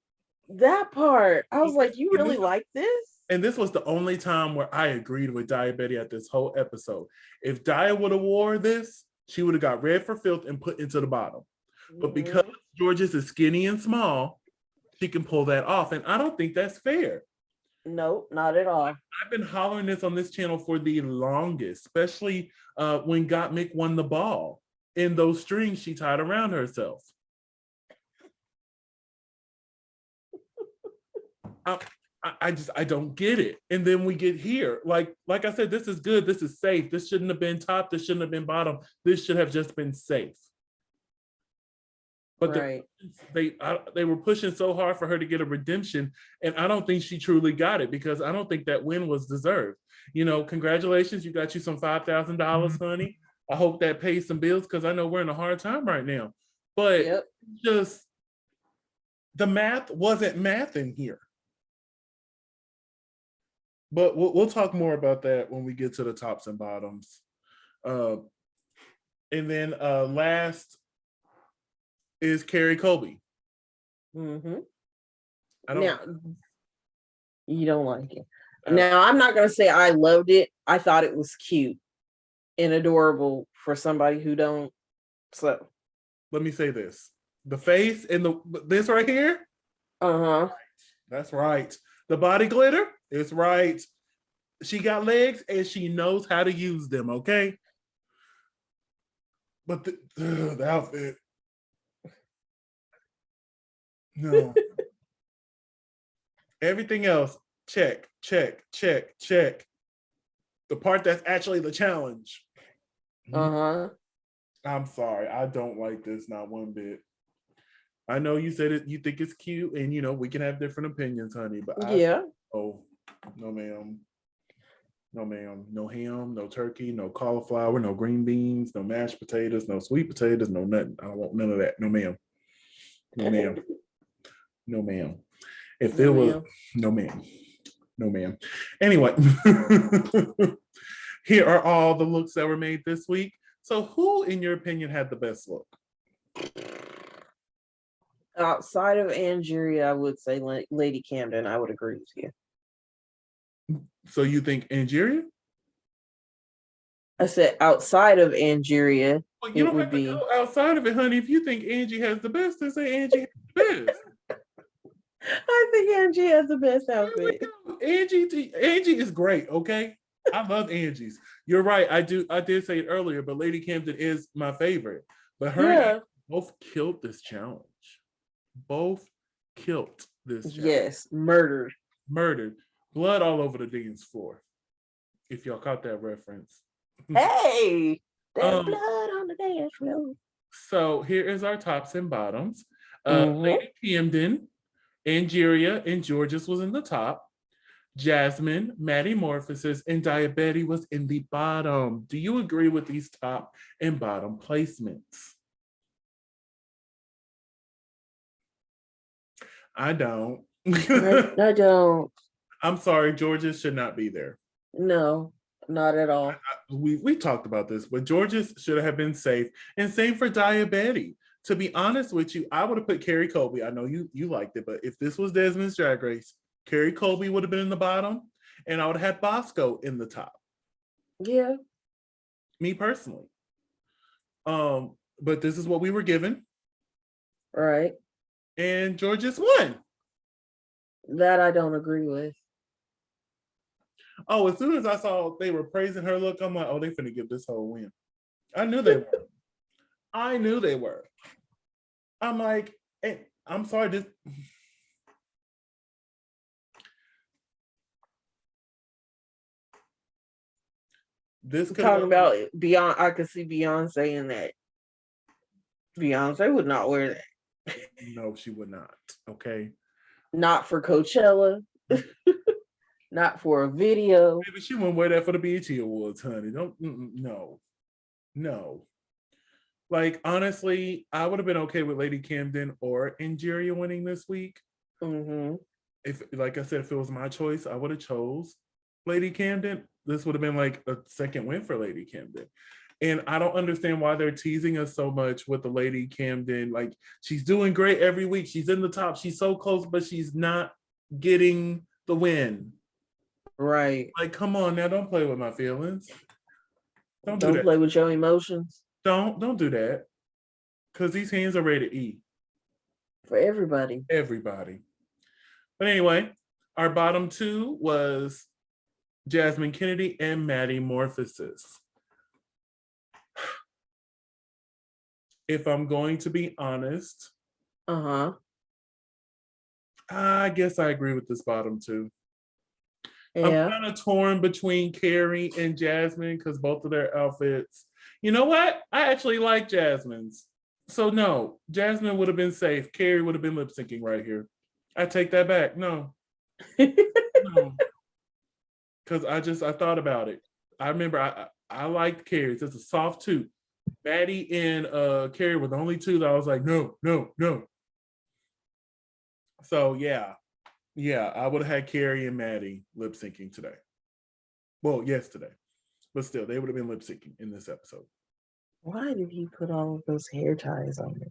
That part. I was like, you really like this? And this was the only time where I agreed with Diabetti at this whole episode. If Dia would have wore this, she would have got red for filth and put into the bottom. But because George's is skinny and small, she can pull that off. And I don't think that's fair. No, not at all. I've been hollering this on this channel for the longest, especially when Gottmik won the ball in those strings she tied around herself. I don't get it. And then we get here. Like I said, this is good. This is safe. This shouldn't have been top. This shouldn't have been bottom. This should have just been safe. But they were pushing so hard for her to get a redemption, and I don't think she truly got it because I don't think that win was deserved. You know, congratulations, you got you some $5,000, honey. I hope that pays some bills because I know we're in a hard time right now. But just the math wasn't math in here. But we'll talk more about that when we get to the tops and bottoms. And then last is Carrie Colby. Mm-hmm. I don't. Now, you don't like it. Now, I'm not gonna say I loved it. I thought it was cute and adorable for somebody who don't. So let me say this: the face and this right here. That's right. The body glitter is right. She got legs and she knows how to use them. Okay. But the outfit, no. Everything else, check, check, check, check. The part that's actually the challenge. I'm sorry, I don't like this, not one bit. I know you said it, you think it's cute, and we can have different opinions, honey. But no, ma'am. No, ma'am. No ham, no turkey, no cauliflower, no green beans, no mashed potatoes, no sweet potatoes, no nothing. I don't want none of that. No, ma'am. No, ma'am. No, ma'am. If it was, no, ma'am. No, ma'am. Anyway, here are all the looks that were made this week. So, who, in your opinion, had the best look? Outside of Angeria, I would say Lady Camden. I would agree with you. So you think Angeria? I said outside of Angeria. Well, you don't have to go outside of it, honey. If you think Angie has the best, then say Angie has the best. I think Angie has the best outfit. Angie is great, okay? I love Angie's. You're right. I did say it earlier, but Lady Camden is my favorite. But her both killed this challenge. Both killed this challenge. Yes, murdered. Blood all over the dance floor. If y'all caught that reference. Hey, there's blood on the dance floor. So here is our tops and bottoms. Lady Camden, Angeria, and Georges was in the top. Jasmine, Maddie Morphosis, and Diabetes was in the bottom. Do you agree with these top and bottom placements? I don't. I don't. I'm sorry, Georges should not be there. No, not at all. We talked about this, but Georges should have been safe. And same for Diabetes. To be honest with you, I would have put Carrie Colby. I know you liked it, but if this was Desmond's Drag Race, Carrie Colby would have been in the bottom, and I would have had Bosco in the top. Yeah. Me personally. But this is what we were given. Right. And Georges won. That I don't agree with. Oh, as soon as I saw they were praising her look, I'm like, oh, they finna give this whole win. I knew they were. I'm like, hey, I'm sorry, this talking about Beyonce. I could see Beyonce in that. Beyonce would not wear that. No, she would not. Okay. Not for Coachella. Not for a video. Maybe she wouldn't wear that for the BET Awards, honey. No. Like, honestly, I would have been okay with Lady Camden or Angeria winning this week. If, like I said, if it was my choice, I would have chose Lady Camden. This would have been like a second win for Lady Camden. And I don't understand why they're teasing us so much with the Lady Camden. Like, she's doing great every week. She's in the top. She's so close, but she's not getting the win. Right. Like, come on now. Don't play with my feelings. Don't play with your emotions. Don't do that. Because these hands are rated E. For everybody. But anyway, our bottom two was Jasmine Kennedy and Maddie Morphosis. If I'm going to be honest, I guess I agree with this bottom two. Yeah. I'm kind of torn between Carrie and Jasmine because both of their outfits. You know what? I actually like Jasmine's. So no, Jasmine would have been safe. Carrie would have been lip syncing right here. I take that back. No. No. Because I thought about it. I remember I liked Carrie's. It's a soft two. Maddie and Carrie were the only two that I was like, no. So yeah, I would have had Carrie and Maddie lip syncing today. Well, yesterday, but still, they would have been lip syncing in this episode. Why did he put all of those hair ties on there?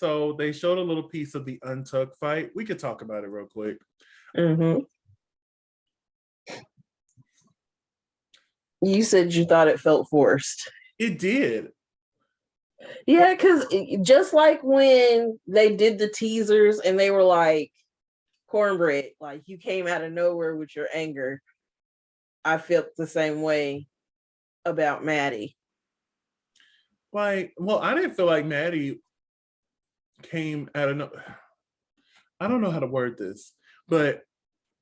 So they showed a little piece of the Untucked Fight. We could talk about it real quick. You said you thought it felt forced. It did. Yeah, because just like when they did the teasers and they were like, cornbread, like you came out of nowhere with your anger. I felt the same way about Maddie. Like, well, I didn't feel like Maddie came out of no. I don't know how to word this, but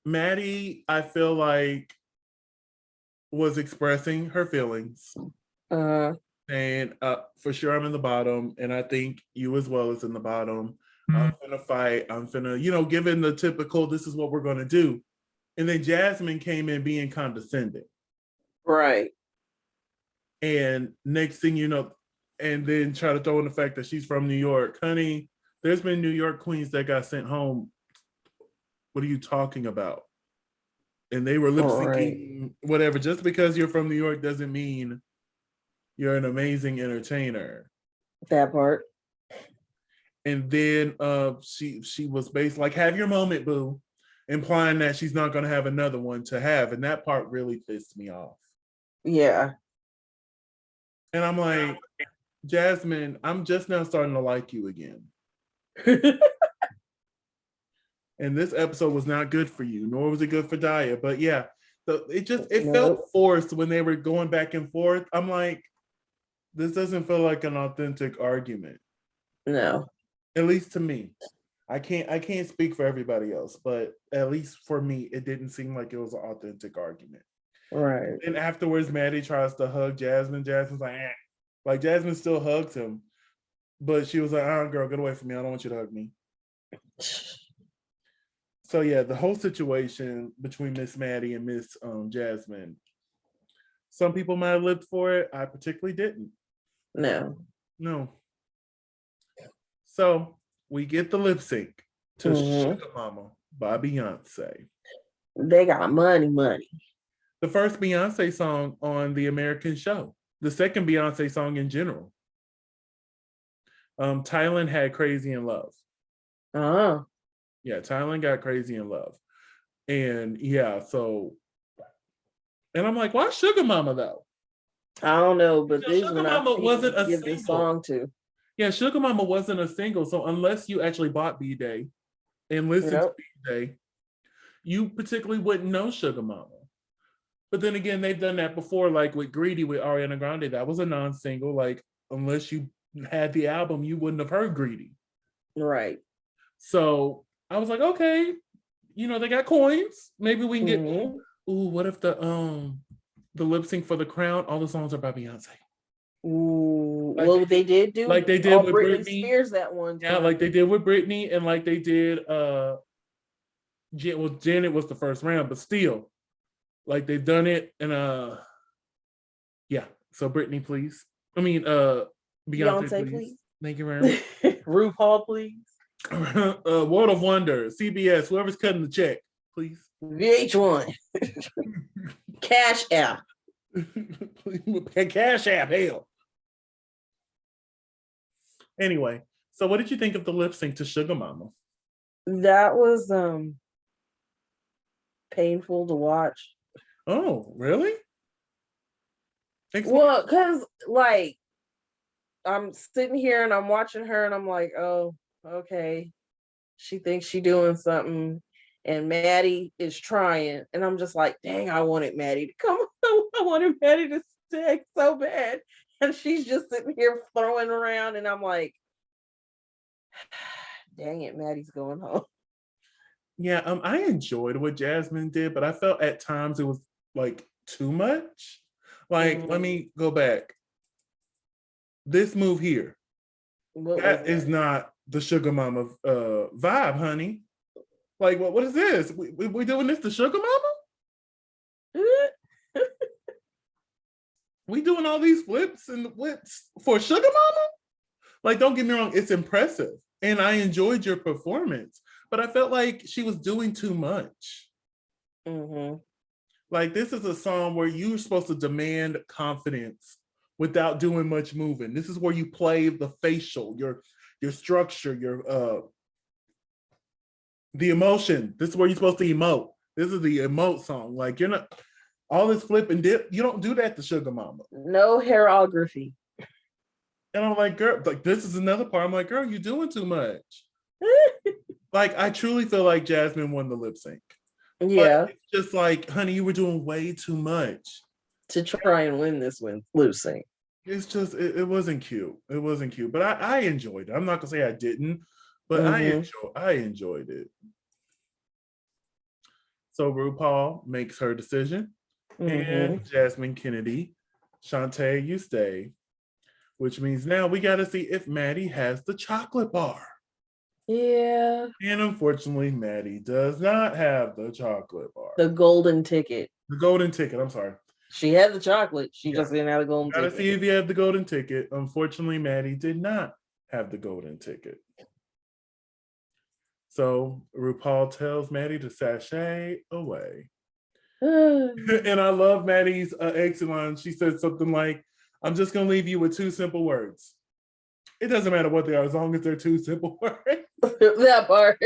Maddie, I feel like, was expressing her feelings. And for sure I'm in the bottom, and I think you as well is in the bottom. I'm finna fight. I'm finna, given the typical, this is what we're gonna do. And then Jasmine came in being condescending. Right. And next thing you know, and then try to throw in the fact that she's from New York. Honey, there's been New York queens that got sent home. What are you talking about? And they were lip syncing, whatever. Just because you're from New York doesn't mean you're an amazing entertainer. That part. And then she was based like, have your moment, boo, implying that she's not going to have another one to have. And that part really pissed me off. Yeah. And I'm like, Jasmine, I'm just now starting to like you again. And this episode was not good for you, nor was it good for Daya. But yeah, it felt forced when they were going back and forth. I'm like, this doesn't feel like an authentic argument. No. At least to me. I can't speak for everybody else, but at least for me, it didn't seem like it was an authentic argument. Right. And afterwards, Maddie tries to hug Jasmine. Jasmine's like, eh. Like Jasmine still hugs him. But she was like, girl, get away from me. I don't want you to hug me. So yeah, the whole situation between Miss Maddie and Miss Jasmine, some people might have lived for it. I particularly didn't. No. So we get the lip sync to Sugar Mama by Beyonce. They got money. The first Beyonce song on the American show. The second Beyonce song in general. Thailand had Crazy in Love. Yeah, Thailand got Crazy in Love. And yeah, so, and I'm like, why Sugar Mama though? I don't know, but this Sugar Mama wasn't a single. This song to. Yeah, Sugar Mama wasn't a single. So unless you actually bought B-Day and listened to B-Day, you particularly wouldn't know Sugar Mama. But then again, they've done that before, like with Greedy with Ariana Grande. That was a non-single. Like, unless you had the album, you wouldn't have heard Greedy. Right. So I was like, okay, they got coins. Maybe we can get. Ooh, what if the lip sync for The Crown? All the songs are by Beyonce. Ooh, like well, they did do like they did with Britney Spears that one time. Yeah, like they did with Britney, and like they did. Janet was the first round, but still, like they've done it, and yeah. So Britney, please. I mean, Beyonce, please. Thank you very much. RuPaul, please. World of Wonder, CBS, whoever's cutting the check, please. VH1. Cash App. Cash App, hell. Anyway, so what did you think of the lip sync to Sugar Mama? That was painful to watch. Oh, really? Well, because like I'm sitting here and I'm watching her and I'm like, oh, okay. She thinks she's doing something. And Maddie is trying. And I'm just like, dang, I wanted Maddie to come. I wanted Maddie to stay so bad. And she's just sitting here throwing around. And I'm like, dang it, Maddie's going home. Yeah, I enjoyed what Jasmine did, but I felt at times it was like too much. Like, let me go back. This move here. That is not the Sugar Mama vibe, honey. Like, what is this? We doing this to Sugar Mama? We doing all these flips and whips for Sugar Mama? Like, don't get me wrong, it's impressive. And I enjoyed your performance. But I felt like she was doing too much. Like, this is a song where you're supposed to demand confidence without doing much moving. This is where you play the facial. your structure, your the emotion. This is where you're supposed to emote. This is the emote song. Like, you're not all this flip and dip. You don't do that to Sugar Mama. No hairography. And I'm like, girl, like, this is another part. I'm like, girl, you're doing too much. Like, I truly feel like Jasmine won the lip sync. Yeah. But it's just like, honey, you were doing way too much to try and win this lip sync. It's just, it wasn't cute. It wasn't cute. But I enjoyed it. I'm not gonna say I didn't, but I enjoyed it. So RuPaul makes her decision. And Jasmine Kennedy, Shantae, you stay. Which means now we got to see if Maddie has the chocolate bar. Yeah. And unfortunately, Maddie does not have the chocolate bar. The golden ticket. The golden ticket, I'm sorry. She had the chocolate. She just didn't have the golden ticket. Gotta see if you have the golden ticket. Unfortunately, Maddie did not have the golden ticket. So RuPaul tells Maddie to sashay away. And I love Maddie's exit line. She said something like, I'm just going to leave you with two simple words. It doesn't matter what they are, as long as they're two simple words. That part.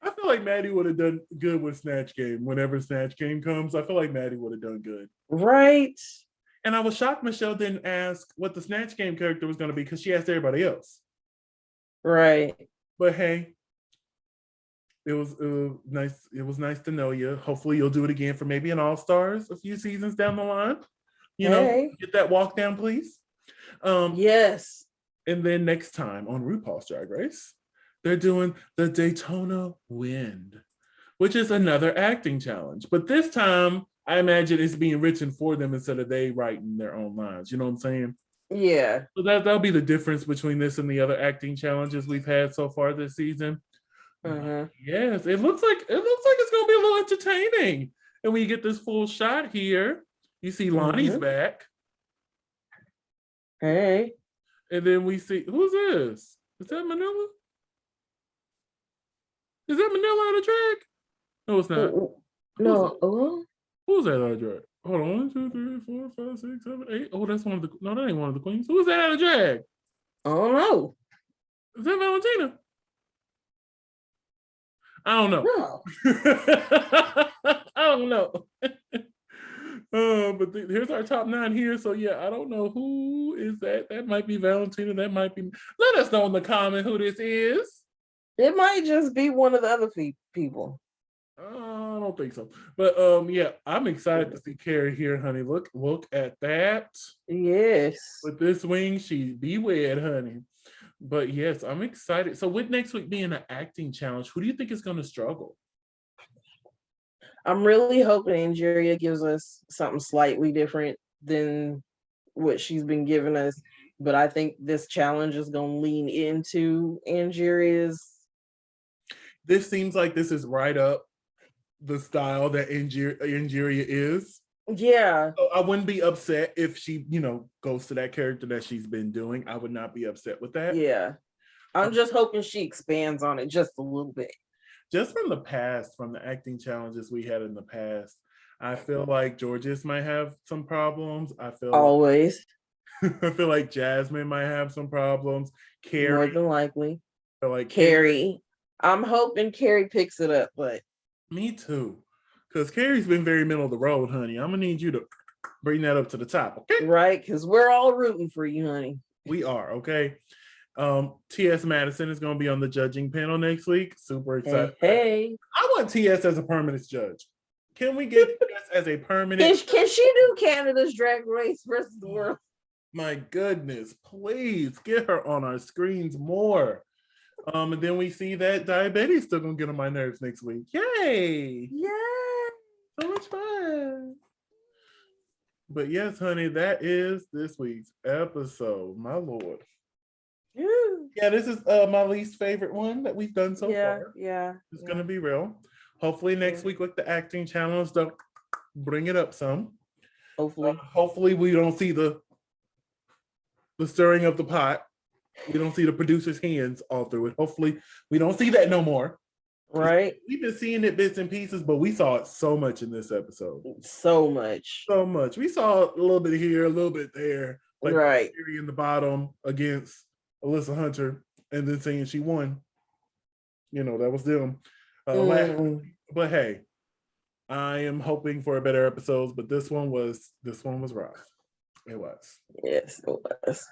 I feel like Maddie would have done good with Snatch Game. Whenever Snatch Game comes, I feel like Maddie would have done good. Right. And I was shocked Michelle didn't ask what the Snatch Game character was going to be because she asked everybody else. Right. But hey, it was nice. It was nice to know you. Hopefully you'll do it again for maybe an All-Stars a few seasons down the line. You know, get that walk down, please. Yes. And then next time on RuPaul's Drag Race, they're doing the Daytona Wind, which is another acting challenge. But this time, I imagine it's being written for them instead of they writing their own lines. You know what I'm saying? Yeah. So that'll be the difference between this and the other acting challenges we've had so far this season. Yes, it looks like it's gonna be a little entertaining. And when you get this full shot here, you see Lonnie's back. Hey. And then we see, who's this? Is that Manila? Is that Manila out of drag? No, it's not. No. Who's that out of drag? Hold on. 1, 2, 3, 4, 5, 6, 7, 8. Oh, that's one of the. No, that ain't one of the queens. Who's that out of drag? I don't know. Is that Valentina? I don't know. No. I don't know. But here's our top 9 here. So yeah, I don't know who is that. That might be Valentina. That might be. Let us know in the comment who this is. It might just be one of the other people. I don't think so. But yeah, I'm excited to see Carrie here, honey. Look at that. Yes. With this wing, she be wed, honey. But yes, I'm excited. So with next week being an acting challenge, who do you think is going to struggle? I'm really hoping Angeria gives us something slightly different than what she's been giving us. But I think this challenge is going to lean into Angeria's. This seems like this is right up the style that Angeria is. Yeah. So I wouldn't be upset if she, goes to that character that she's been doing. I would not be upset with that. Yeah. I'm just hoping she expands on it just a little bit. Just from the past, from the acting challenges we had in the past, I feel like Georges might have some problems. I feel like Jasmine might have some problems. Carrie. More than likely. I feel like Carrie. I'm hoping Carrie picks it up, but. Me too. Because Carrie's been very middle of the road, honey. I'm going to need you to bring that up to the top, okay? Right, because we're all rooting for you, honey. We are, okay? T.S. Madison is going to be on the judging panel next week. Super excited. Hey. I want T.S. as a permanent judge. Can we get T.S. as a permanent Can she do Canada's Drag Race versus the world? My goodness, please get her on our screens more. And then we see that diabetes still going to get on my nerves next week. Yay! Yay! So much fun. But yes, honey, that is this week's episode. My Lord. Yeah, this is my least favorite one that we've done so far. Yeah. It's gonna be real. Hopefully next week with the acting challenge, they'll bring it up some. Hopefully we don't see the stirring of the pot. We don't see the producer's hands all through it. Hopefully we don't see that no more. Right. We've been seeing it bits and pieces, but we saw it so much in this episode. So much. We saw a little bit here, a little bit there. like right Carrie in the bottom against Alyssa Hunter, and then saying she won. You know, that was them. But hey, I am hoping for a better episodes, but this one was rough. It was. Yes, it was.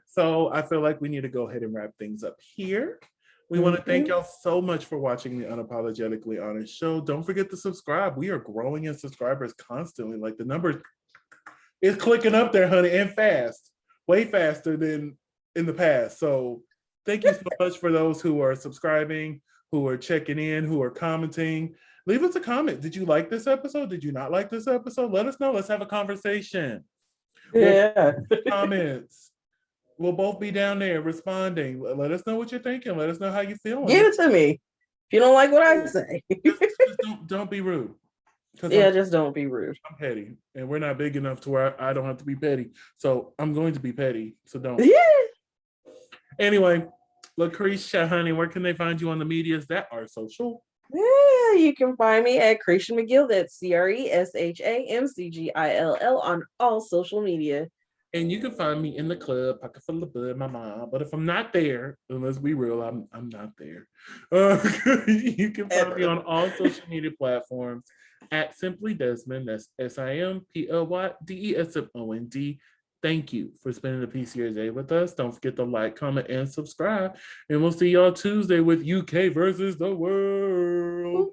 So I feel like we need to go ahead and wrap things up here. We want to thank y'all so much for watching the Unapologetically Honest show. Don't forget to subscribe. We are growing in subscribers constantly. Like the number is clicking up there, honey, and fast. Way faster than in the past. So thank you so much for those who are subscribing, who are checking in, who are commenting. Leave us a comment. Did you like this episode? Did you not like this episode? Let us know. Let's have a conversation. Yeah. Comments. We'll both be down there responding. Let us know what you're thinking. Let us know how you feeling. Give it to me. If you don't like what I say. just don't be rude. Yeah, just don't be rude. I'm petty. And we're not big enough to where I don't have to be petty. So I'm going to be petty. So don't. Yeah. Anyway, LaCresha, honey, where can they find you on the medias that are social? Yeah, you can find me at Creation McGill. That's CRESHAMCGILL on all social media. And you can find me in the club, pocket full of bud, my mom. But if I'm not there, and let's be real, I'm not there. You can find me on all social media platforms at Simply Desmond. That's SIMPLYDESMOND. Thank you for spending a piece of your day with us. Don't forget to like, comment, and subscribe. And we'll see y'all Tuesday with UK versus the world.